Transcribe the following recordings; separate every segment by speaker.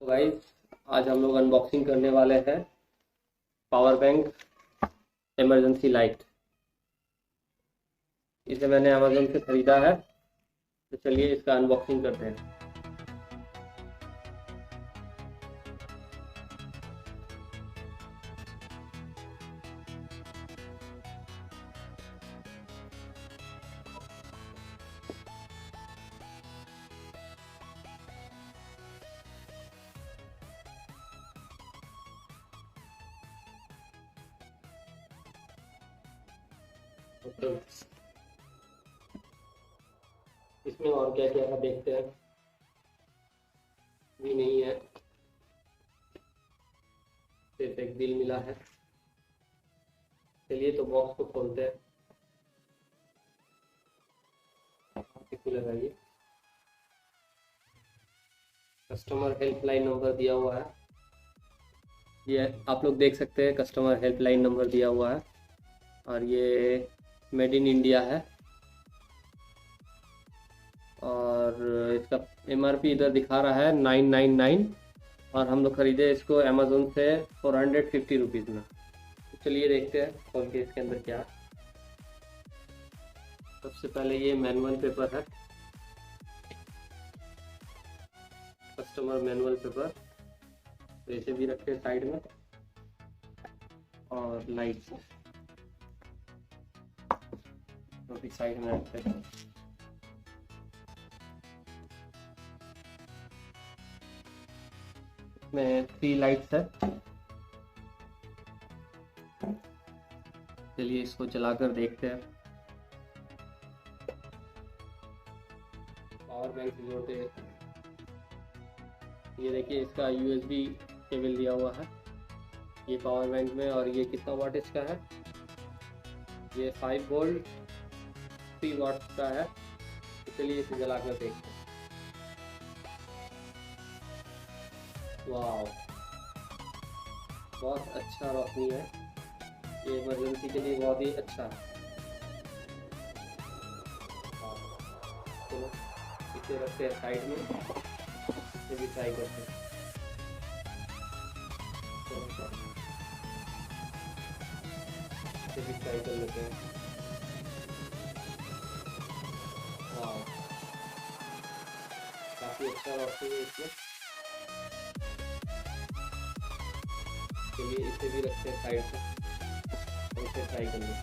Speaker 1: तो गाइस, आज हम लोग अनबॉक्सिंग करने वाले हैं पावर बैंक इमरजेंसी लाइट। इसे मैंने अमेजोन से ख़रीदा है, तो चलिए इसका अनबॉक्सिंग करते हैं। तो इसमें और क्या क्या है देखते हैं। भी नहीं है, सिर्फ एक बिल मिला है। चलिए तो बॉक्स को खोलते हैं। खुलेगा ये। कस्टमर हेल्पलाइन नंबर दिया हुआ है। ये आप लोग देख सकते हैं, कस्टमर हेल्पलाइन नंबर दिया हुआ है और ये मेड इन इंडिया है। और इसका एमआरपी इधर दिखा रहा है 999 और हम लोग खरीदे इसको अमेजोन से 450 रुपीज़ में। तो चलिए देखते हैं खोल के इसके अंदर क्या है। सबसे पहले ये मैनुअल पेपर है, कस्टमर मैनुअल पेपर, तो इसे भी रखते हैं साइड में। और लाइट्स तो भी साइड में रखते हैं। इसमें 3 लाइट्स है। चलिए इसको जलाकर देखते हैं। पावर बैंक से जोड़ते हैं। ये देखिए, इसका यूएसबी केबल दिया हुआ है ये पावर बैंक में। और ये कितना वाटेज का है? ये 5 वोल्ट 3 वाट का है। तो चलिए इसे जलाकर देखते हैं। वाह, बहुत अच्छा रोशनी है। ये इमरजेंसी के लिए बहुत ही अच्छा है। चलो इसे रखते हैं साइड में, इसे भी ट्राई करते हैं। इसे भी ट्राई कर लेते हैं। वाह, काफ़ी अच्छा रोशनी है इसमें। चलिए इसे भी रखते हैं साइड पे और इसे ट्राई कर लेते हैं।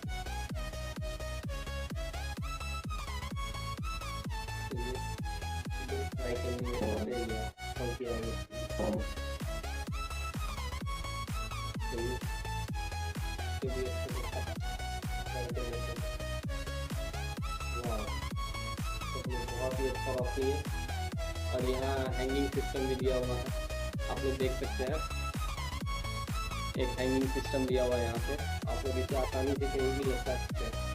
Speaker 1: चलिए इसे ट्राई करने में और देर लिया कम किया है। चलिए इसे भी अच्छे से ट्राई कर लेते हैं। वाह, तो बहुत ही अच्छा रोशनी है। और यहाँ हैंगिंग सिस्टम भी दिया हुआ है, आप लोग देख सकते हैं। एक हैंगिंग सिस्टम दिया हुआ है यहाँ पे, आप लोग इसे आसानी से कहीं भी लटका सकते हैं।